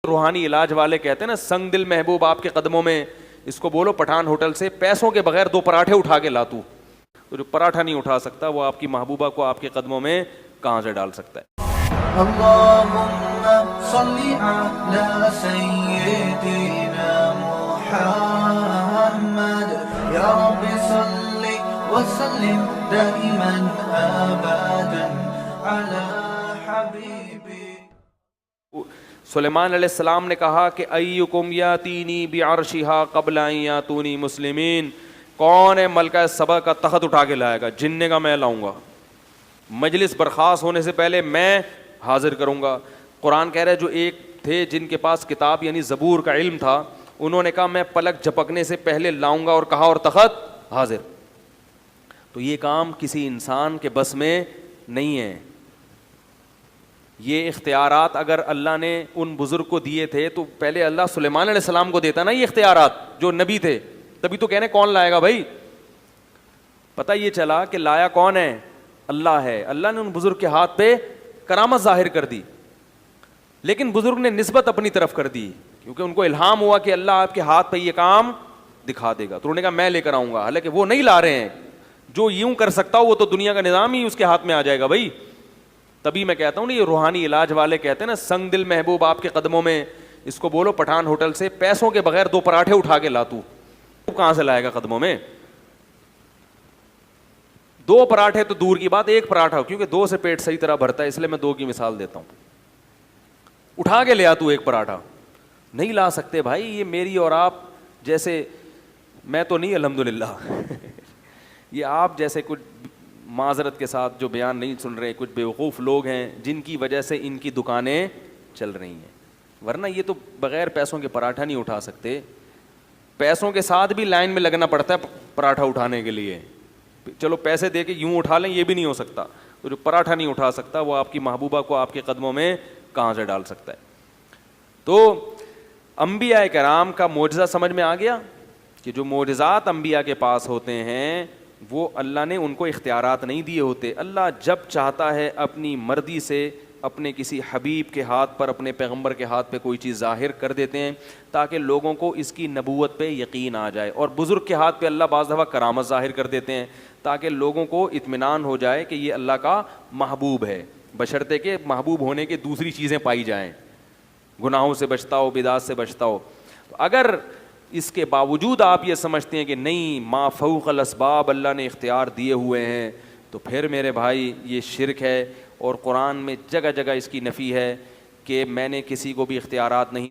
روحانی علاج والے کہتے ہیں نا سنگ دل محبوب آپ کے قدموں میں, اس کو بولو پٹھان ہوٹل سے پیسوں کے بغیر 2 پراٹھے اٹھا کے لا تو جو پراٹھا نہیں اٹھا سکتا وہ آپ کی محبوبہ کو آپ کے قدموں میں کہاں سے ڈال سکتا ہے. اللهم صل على سيدنا محمد يا رب صل وسلم دائما ابدا على حبيبي. سلیمان علیہ السلام نے کہا کہ ایکم یاتینی بعرشہا قبل ان یاتونی مسلمین, کون ہے ملکہ سبا کا تخت اٹھا کے لائے گا؟ جننے کا میں لاؤں گا, مجلس برخاست ہونے سے پہلے میں حاضر کروں گا. قرآن کہہ رہا ہے جو ایک تھے جن کے پاس کتاب یعنی زبور کا علم تھا, انہوں نے کہا میں پلک جھپکنے سے پہلے لاؤں گا, اور کہا اور تخت حاضر. تو یہ کام کسی انسان کے بس میں نہیں ہے. یہ اختیارات اگر اللہ نے ان بزرگ کو دیے تھے تو پہلے اللہ سلیمان علیہ السلام کو دیتا نا یہ اختیارات جو نبی تھے, تبھی تو کہنے کون لائے گا بھائی. پتہ یہ چلا کہ لایا کون ہے؟ اللہ ہے. اللہ نے ان بزرگ کے ہاتھ پہ کرامت ظاہر کر دی, لیکن بزرگ نے نسبت اپنی طرف کر دی کیونکہ ان کو الہام ہوا کہ اللہ آپ کے ہاتھ پہ یہ کام دکھا دے گا. تو انہوں نے کہا میں لے کر آؤں گا, حالانکہ وہ نہیں لا رہے ہیں. جو یوں کر سکتا ہو وہ تو دنیا کا نظام ہی اس کے ہاتھ میں آ جائے گا بھائی. تبھی میں کہتا ہوں نا یہ روحانی علاج والے کہتے ہیں نا سنگ دل محبوب آپ کے قدموں میں, اس کو بولو پٹھان ہوٹل سے پیسوں کے بغیر 2 پراٹھے اٹھا کے لا تو کہاں سے لائے گا قدموں میں؟ 2 پراٹھے تو دور کی بات, 1 پراٹھا, کیونکہ 2 سے پیٹ صحیح طرح بھرتا ہے, اس لیے میں 2 کی مثال دیتا ہوں. اٹھا کے لیا تو 1 پراٹھا نہیں لا سکتے بھائی. یہ میری اور آپ جیسے, میں تو نہیں الحمدللہ یہ آپ جیسے کچھ معذرت کے ساتھ جو بیان نہیں سن رہے, کچھ بیوقوف لوگ ہیں جن کی وجہ سے ان کی دکانیں چل رہی ہیں, ورنہ یہ تو بغیر پیسوں کے پراٹھا نہیں اٹھا سکتے. پیسوں کے ساتھ بھی لائن میں لگنا پڑتا ہے پراٹھا اٹھانے کے لیے. چلو پیسے دے کے یوں اٹھا لیں یہ بھی نہیں ہو سکتا, تو جو پراٹھا نہیں اٹھا سکتا وہ آپ کی محبوبہ کو آپ کے قدموں میں کہاں سے ڈال سکتا ہے. تو انبیاء کرام کا معجزہ سمجھ میں آ گیا کہ جو معجزات انبیاء کے پاس ہوتے ہیں وہ اللہ نے ان کو اختیارات نہیں دیے ہوتے. اللہ جب چاہتا ہے اپنی مرضی سے اپنے کسی حبیب کے ہاتھ پر, اپنے پیغمبر کے ہاتھ پہ کوئی چیز ظاہر کر دیتے ہیں تاکہ لوگوں کو اس کی نبوت پہ یقین آ جائے. اور بزرگ کے ہاتھ پہ اللہ بعض دفعہ کرامت ظاہر کر دیتے ہیں تاکہ لوگوں کو اطمینان ہو جائے کہ یہ اللہ کا محبوب ہے, بشرطے کہ محبوب ہونے کے دوسری چیزیں پائی جائیں, گناہوں سے بچتا ہو, بدعات سے بچتا ہو. تو اگر اس کے باوجود آپ یہ سمجھتے ہیں کہ نہیں ما فوق الاسباب اللہ نے اختیار دیے ہوئے ہیں, تو پھر میرے بھائی یہ شرک ہے. اور قرآن میں جگہ جگہ اس کی نفی ہے کہ میں نے کسی کو بھی اختیارات نہیں